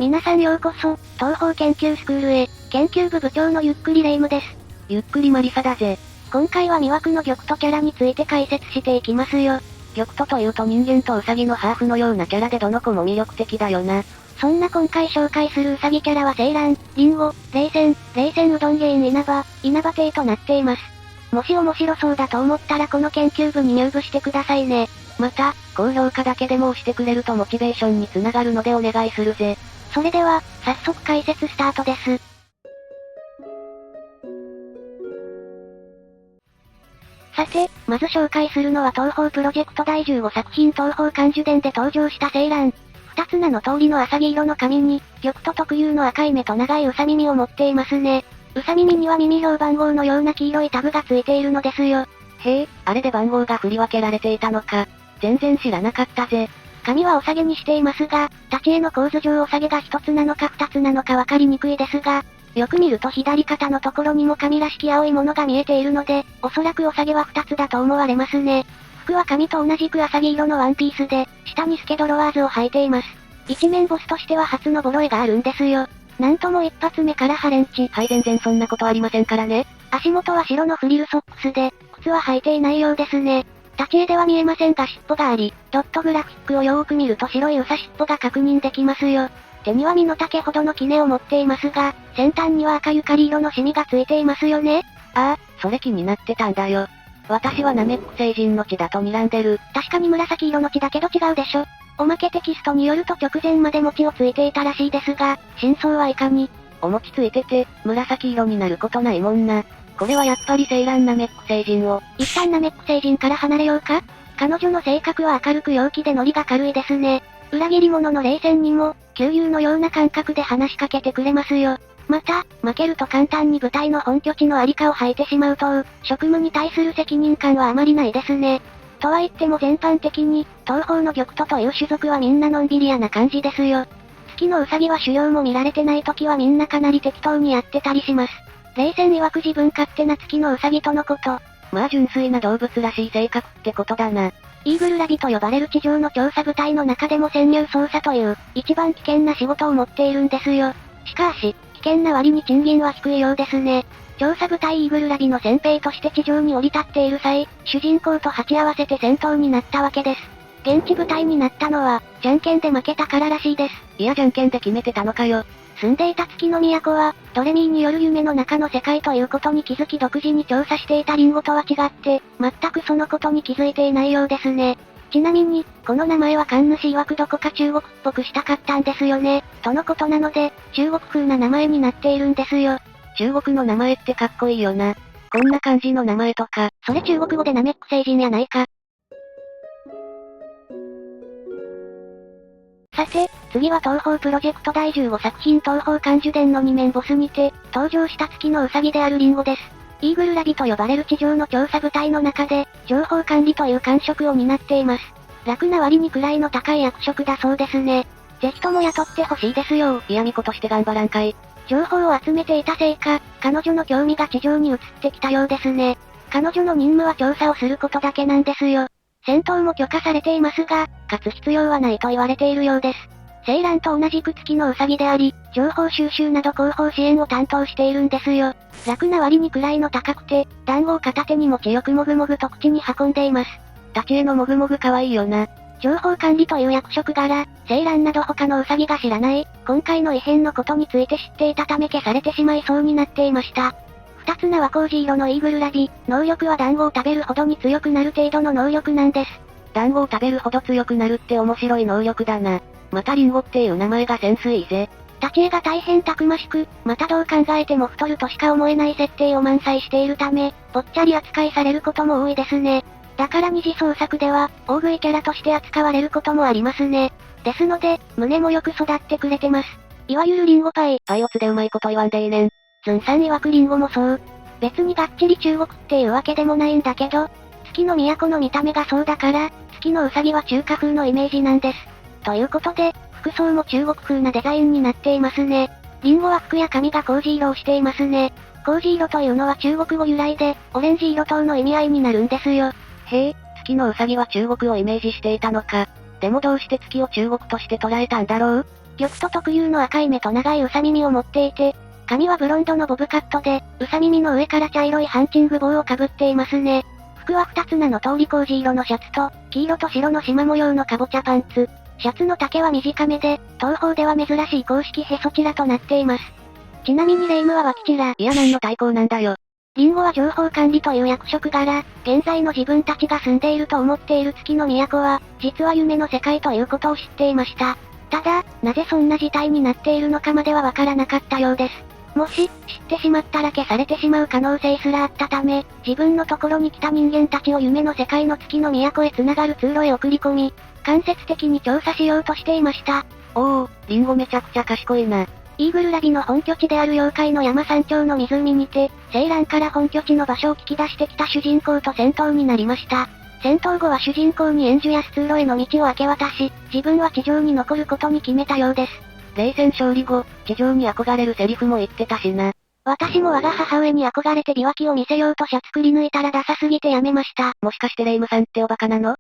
皆さんようこそ、東方研究スクールへ、研究部部長のゆっくりレ夢ムです。ゆっくりマリサだぜ。今回は魅惑の玉とキャラについて解説していきますよ。玉というと人間とウサギのハーフのようなキャラでどの子も魅力的だよな。そんな今回紹介するウサギキャラはセイラン、リンゴ、冷戦うどんゲイン稲葉亭となっています。もし面白そうだと思ったらこの研究部に入部してくださいね。また、高評価だけでも押してくれるとモチベーションにつながるのでお願いするぜ。それでは、早速解説スタートです。さて、まず紹介するのは東方プロジェクト第15作品東方漢樹伝で登場したセイラン。二つ名の通りの浅黄色の髪に、玉と特有の赤い目と長いうさ耳を持っていますね。うさ耳には耳標番号のような黄色いタグがついているのですよ。へえ、あれで番号が振り分けられていたのか。全然知らなかったぜ。髪はお下げにしていますが、立ち絵の構図上お下げが一つなのか二つなのかわかりにくいですが、よく見ると左肩のところにも髪らしき青いものが見えているので、おそらくお下げは二つだと思われますね。服は髪と同じく浅黄色のワンピースで、下にスケドロワーズを履いています。一面ボスとしては初のボロ絵があるんですよ。なんとも一発目からハレンチ。はい、全然そんなことありませんからね。足元は白のフリルソックスで、靴は履いていないようですね。立ち絵では見えませんが尻尾があり、ドットグラフィックをよーく見ると白いうさ尻尾が確認できますよ。手には身の丈ほどの杵を持っていますが、先端には赤ゆかり色のシミがついていますよね。ああ、それ気になってたんだよ。私はナメック星人の血だと睨んでる。確かに紫色の血だけど違うでしょ。おまけテキストによると直前まで餅をついていたらしいですが、真相はいかに。お餅ついてて、紫色になることないもんな。これはやっぱりセイランナメック星人を。一旦ナメック星人から離れようか。彼女の性格は明るく陽気でノリが軽いですね。裏切り者の冷戦にも、旧友のような感覚で話しかけてくれますよ。また、負けると簡単に部隊の本拠地のありかを吐いてしまうと、職務に対する責任感はあまりないですね。とは言っても全般的に、東方の玉という種族はみんなのんびり屋な感じですよ。月のウサギは狩猟も見られてない時はみんなかなり適当にやってたりします。冷戦曰く自分勝手な月のウサギとのこと。まあ純粋な動物らしい性格ってことだな。イーグルラビと呼ばれる地上の調査部隊の中でも潜入捜査という、一番危険な仕事を持っているんですよ。しかし、危険な割に賃金は低いようですね。調査部隊イーグルラビの先兵として地上に降り立っている際、主人公と鉢合わせて戦闘になったわけです。現地部隊になったのは、じゃんけんで負けたかららしいです。いやじゃんけんで決めてたのかよ。住んでいた月の都は、ドレミーによる夢の中の世界ということに気づき独自に調査していたリンゴとは違って、全くそのことに気づいていないようですね。ちなみに、この名前は神主曰くどこか中国っぽくしたかったんですよね、とのことなので、中国風な名前になっているんですよ。中国の名前ってかっこいいよな。こんな感じの名前とか。それ中国語でナメック星人やないか。さて、次は東方プロジェクト第15作品東方漢樹伝の2面ボスにて、登場した月のウサギであるリンゴです。イーグルラビと呼ばれる地上の調査部隊の中で、情報管理という官職を担っています。楽な割に位の高い役職だそうですね。ぜひとも雇ってほしいですよ。嫌味として頑張らんかい。情報を集めていたせいか、彼女の興味が地上に移ってきたようですね。彼女の任務は調査をすることだけなんですよ。戦闘も許可されていますが、かつ必要はないと言われているようです。セイランと同じく月のウサギであり、情報収集など広報支援を担当しているんですよ。楽な割に位の高くて、団子を片手に持ちよくもぐもぐと口に運んでいます。立ち絵のもぐもぐ可愛いよな。情報管理という役職柄、セイランなど他のウサギが知らない、今回の異変のことについて知っていたため消されてしまいそうになっていました。二つ名は麹色のイーグルラビ、能力は団子を食べるほどに強くなる程度の能力なんです。団子を食べるほど強くなるって面白い能力だな。またリンゴっていう名前がセンスいいぜ。立ち絵が大変たくましく、またどう考えても太るとしか思えない設定を満載しているため、ぽっちゃり扱いされることも多いですね。だから二次創作では、大食いキャラとして扱われることもありますね。ですので、胸もよく育ってくれてます。いわゆるリンゴパイ。パイオツでうまいこと言わんでいいねん。ズンさん曰くリンゴもそう。別にがっちり中国っていうわけでもないんだけど、月の都の見た目がそうだから、月のウサギは中華風のイメージなんです。ということで、服装も中国風なデザインになっていますね。リンゴは服や髪が麹色をしていますね。麹色というのは中国語由来で、オレンジ色等の意味合いになるんですよ。へえ、月のウサギは中国をイメージしていたのか。でもどうして月を中国として捉えたんだろう？玉兎特有の赤い目と長いウサ耳を持っていて、髪はブロンドのボブカットで、ウサ耳の上から茶色いハンチング帽をかぶっていますね。服は2つ名の通り麹色のシャツと、黄色と白の縞模様のカボチャパンツ。シャツの丈は短めで、東方では珍しい公式ヘソチラとなっています。ちなみに霊夢は脇チラ。いや何の対抗なんだよ。リンゴは情報管理という役職柄、現在の自分たちが住んでいると思っている月の都は、実は夢の世界ということを知っていました。ただ、なぜそんな事態になっているのかまではわからなかったようです。もし、知ってしまったら消されてしまう可能性すらあったため、自分のところに来た人間たちを夢の世界の月の都へ繋がる通路へ送り込み、間接的に調査しようとしていました。おー、リンゴめちゃくちゃ賢いな。イーグルラビの本拠地である妖怪の山山頂の湖にて、セイランから本拠地の場所を聞き出してきた主人公と戦闘になりました。戦闘後は主人公に援助や通路への道を明け渡し、自分は地上に残ることに決めたようです。冷戦勝利後、地上に憧れるセリフも言ってたしな。私も我が母上に憧れて美脇を見せようとシャツくり抜いたらダサすぎてやめました。もしかしてレイムさんっておバカなの？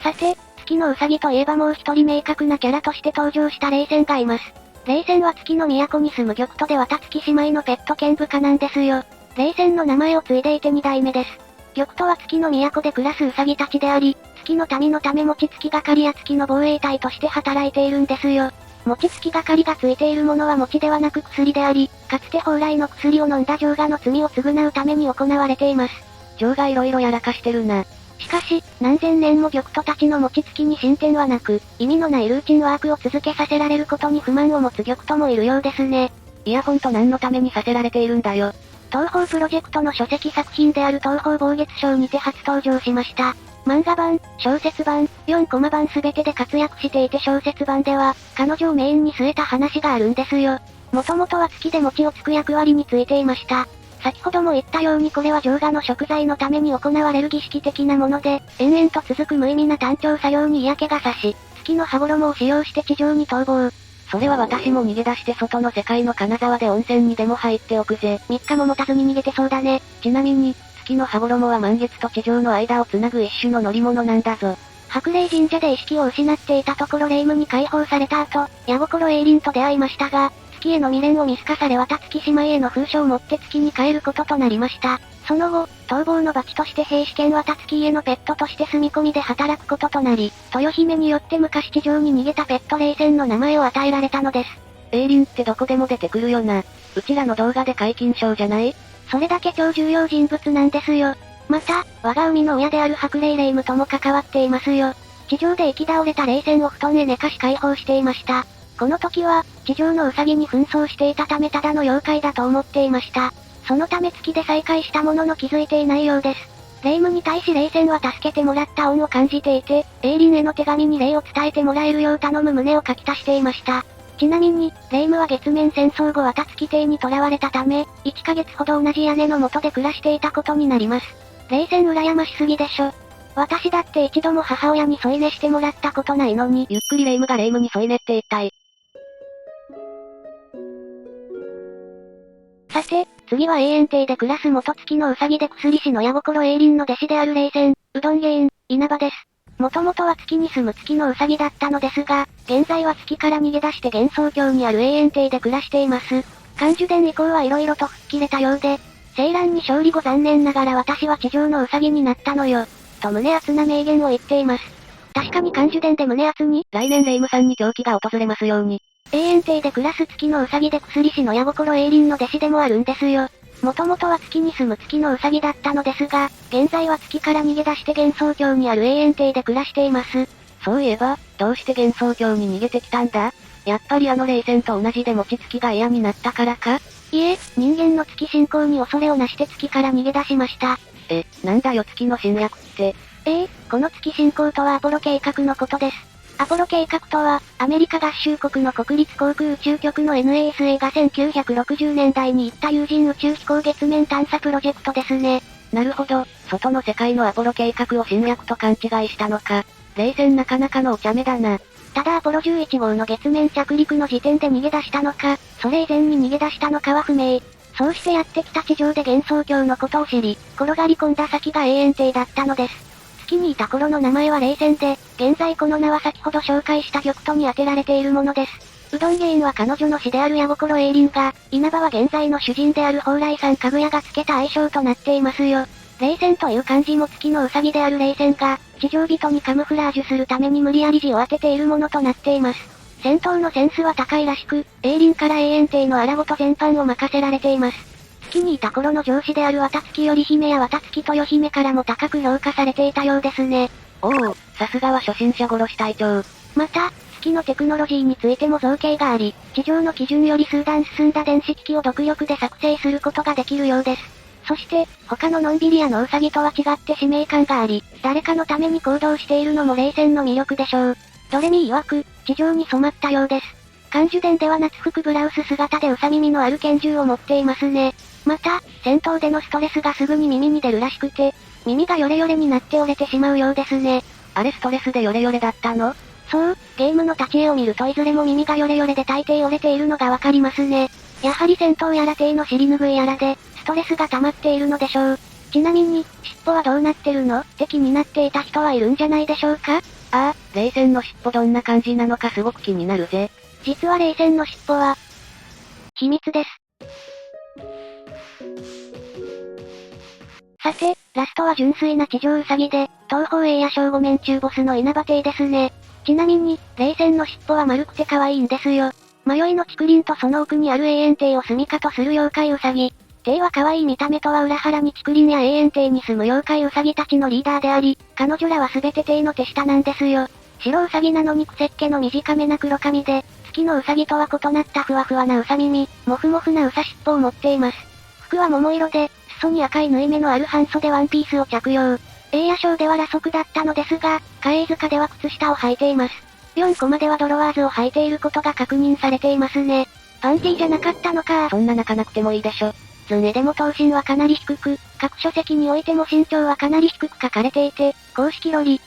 さて、月のウサギといえばもう一人明確なキャラとして登場した霊仙がいます。霊仙は月の都に住む玉兎で渡月姉妹のペット犬部下なんですよ。霊仙の名前を継いでいて2代目です。玉兎は月の都で暮らすウサギたちであり、月の民のため餅つき係や月の防衛隊として働いているんですよ。餅つき係がついているものは餅ではなく薬であり、かつて蓬莱の薬を飲んだ女王の罪を償うために行われています。女王が色々やらかしてるな。しかし、何千年も玉兎たちの餅つきに進展はなく、意味のないルーチンワークを続けさせられることに不満を持つ玉兎もいるようですね。いやほんと何のためにさせられているんだよ。東方プロジェクトの書籍作品である東方暴月賞にて初登場しました。漫画版、小説版、4コマ版すべてで活躍していて小説版では、彼女をメインに据えた話があるんですよ。もともとは月で餅をつく役割についていました。先ほども言ったようにこれは浄化の食材のために行われる儀式的なもので、延々と続く無意味な単調作業に嫌気がさし、月の羽衣を使用して地上に逃亡。それは私も逃げ出して外の世界の金沢で温泉にでも入っておくぜ。3日も持たずに逃げてそうだね。ちなみに、月の羽衣は満月と地上の間をつなぐ一種の乗り物なんだぞ。白霊神社で意識を失っていたところ霊夢に解放された後、矢心エイリンと出会いましたが、月への未練を見透かされ渡月姉妹への封書を持って月に帰ることとなりました。その後、逃亡の罰として兵士犬渡月家のペットとして住み込みで働くこととなり、豊姫によって昔地上に逃げたペット霊仙の名前を与えられたのです。エイリンってどこでも出てくるよな。うちらの動画で解禁賞じゃない？それだけ超重要人物なんですよ。また、我が海の親である白霊霊夢とも関わっていますよ。地上で生き倒れた霊仙を布団へ寝かし解放していました。この時は、地上のウサギに紛争していたためただの妖怪だと思っていました。そのため月で再会したものの気づいていないようです。霊夢に対し霊仙は助けてもらった恩を感じていて、エイリンへの手紙に霊を伝えてもらえるよう頼む旨を書き足していました。ちなみに、霊夢は月面戦争後渡月邸に囚われたため、1ヶ月ほど同じ屋根の下で暮らしていたことになります。霊仙羨ましすぎでしょ。私だって一度も母親に添い寝してもらったことないのに。ゆっくり霊夢が霊夢に添い寝って一体。さて、次は永遠邸で暮らす元月のウサギで薬師の矢心エイリンの弟子である霊仙、うどんゲイン、稲葉です。もともとは月に住む月のウサギだったのですが、現在は月から逃げ出して幻想郷にある永遠邸で暮らしています。漢樹伝以降は色々と吹っ切れたようで、セイランに勝利後残念ながら私は地上のウサギになったのよ。と胸熱な名言を言っています。確かに漢樹伝で胸熱に、来年霊夢さんに狂気が訪れますように。永遠邸で暮らす月のウサギで薬師の矢心エイリンの弟子でもあるんですよ。もともとは月に住む月のウサギだったのですが、現在は月から逃げ出して幻想郷にある永遠邸で暮らしています。そういえば、どうして幻想郷に逃げてきたんだ？やっぱりあの霊仙と同じで餅つきが嫌になったからか？いえ、人間の月信仰に恐れをなして月から逃げ出しました。なんだよ月の侵略って。この月信仰とはアポロ計画のことです。アポロ計画とは、アメリカ合衆国の国立航空宇宙局の NASA が1960年代に行った有人宇宙飛行月面探査プロジェクトですね。なるほど、外の世界のアポロ計画を侵略と勘違いしたのか。霊仙なかなかのお茶目だな。ただアポロ11号の月面着陸の時点で逃げ出したのか、それ以前に逃げ出したのかは不明。そうしてやってきた地上で幻想郷のことを知り、転がり込んだ先が永遠邸だったのです。月にいた頃の名前は霊仙で、現在この名は先ほど紹介した玉兎に当てられているものです。うどん原因は彼女の師である矢心栄林が、稲葉は現在の主人である蓬莱さんかぐやがつけた愛称となっていますよ。霊仙という漢字も月のうさぎである霊仙が、地上人にカムフラージュするために無理やり字を当てているものとなっています。戦闘のセンスは高いらしく、栄林から永遠帝の荒事全般を任せられています。月にいた頃の上司である綿月頼姫や綿月豊姫からも高く評価されていたようですね。おお、さすがは初心者殺し隊長。また、月のテクノロジーについても造形があり、地上の基準より数段進んだ電子機器を独力で作成することができるようです。そして、他ののんびり屋のウサギとは違って使命感があり、誰かのために行動しているのも霊仙の魅力でしょう。ドレミ曰く、地上に染まったようです。漢樹伝では夏服ブラウス姿でうさ耳のある拳銃を持っていますね。また、戦闘でのストレスがすぐに耳に出るらしくて、耳がヨレヨレになって折れてしまうようですね。あれストレスでヨレヨレだったの？そう、ゲームの立ち絵を見るといずれも耳がヨレヨレで大抵折れているのがわかりますね。やはり戦闘やら手の尻拭いやらで、ストレスが溜まっているのでしょう。ちなみに、尻尾はどうなってるのって気になっていた人はいるんじゃないでしょうか？ああ、霊仙の尻尾どんな感じなのかすごく気になるぜ。実は霊仙の尻尾は、秘密です。さて、ラストは純粋な地上ウサギで、東方栄夜小5面中ボスの稲葉帝ですね。ちなみに、霊仙の尻尾は丸くて可愛いんですよ。迷いの竹林とその奥にある永遠帝を住処とする妖怪ウサギ。帝は可愛い見た目とは裏腹に竹林や永遠帝に住む妖怪ウサギたちのリーダーであり、彼女らは全て帝の手下なんですよ。白ウサギなのにクセっ気の短めな黒髪で、月のウサギとは異なったふわふわなウサ耳、モフモフなウサ尻尾を持っています。服は桃色で、裾に赤い縫い目のある半袖ワンピースを着用。栄夜賞では裸足だったのですが、海江塚では靴下を履いています。4コマではドロワーズを履いていることが確認されていますね。パンティーじゃなかったのか。そんな泣かなくてもいいでしょ。図ねでも頭身はかなり低く、各書籍においても身長はかなり低く書かれていて、公式ロリ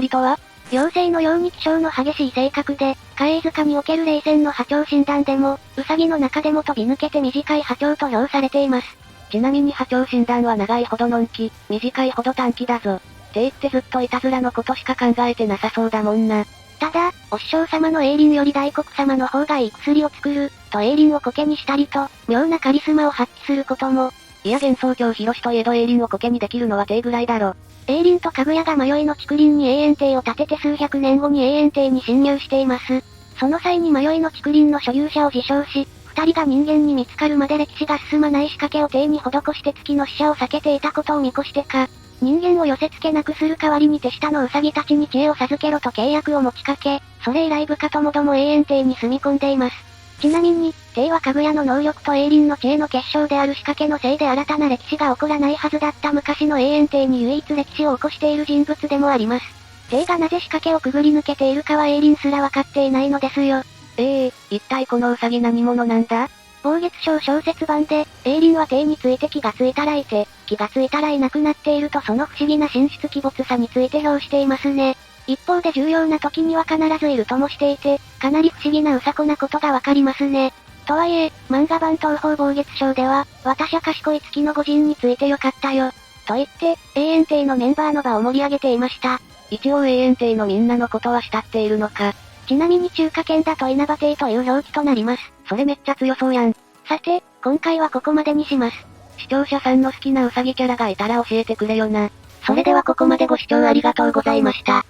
とは妖精のように気性の激しい性格で、海江塚における霊仙の波長診断でも、ウサギの中でも飛び抜けて短い波長と評されています。ちなみに波長診断は長いほどのんき、短いほど短気だぞ。帝ってずっといたずらのことしか考えてなさそうだもんな。ただ、お師匠様の栄林より大黒様の方がいい薬を作る、と栄林を苔にしたりと、妙なカリスマを発揮することも。いや幻想郷広しといえど栄林を苔にできるのは帝ぐらいだろ。栄林とかぐやが迷いの竹林に永遠帝を建てて数百年後に永遠帝に侵入しています。その際に迷いの竹林の所有者を自称し、二人が人間に見つかるまで歴史が進まない仕掛けを帝に施して月の死者を避けていたことを見越してか、人間を寄せ付けなくする代わりに手下のウサギたちに知恵を授けろと契約を持ちかけ、それ以来部下ともども永遠帝に住み込んでいます。ちなみに、帝はかぐやの能力と栄林の知恵の結晶である仕掛けのせいで新たな歴史が起こらないはずだった昔の永遠帝に唯一歴史を起こしている人物でもあります。帝がなぜ仕掛けをくぐり抜けているかは栄林すらわかっていないのですよ。一体このウサギ何者なんだ？暴月賞小説版で、栄林は帝について気がついたらいて、気がついたらいなくなっているとその不思議な神出鬼没さについて評していますね。一方で重要な時には必ずいるともしていて、かなり不思議なうさこなことがわかりますね。とはいえ、漫画版東方暴月賞では、私は賢い月の御人についてよかったよ。と言って、永遠帝のメンバーの場を盛り上げていました。一応永遠帝のみんなのことは慕っているのか。ちなみに中華圏だと稲葉帝という表記となります。それめっちゃ強そうやん。さて、今回はここまでにします。視聴者さんの好きなウサギキャラがいたら教えてくれよな。それではここまでご視聴ありがとうございました。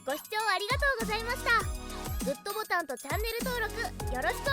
ご視聴ありがとうございました。グッドボタンとチャンネル登録よろしくお願いします。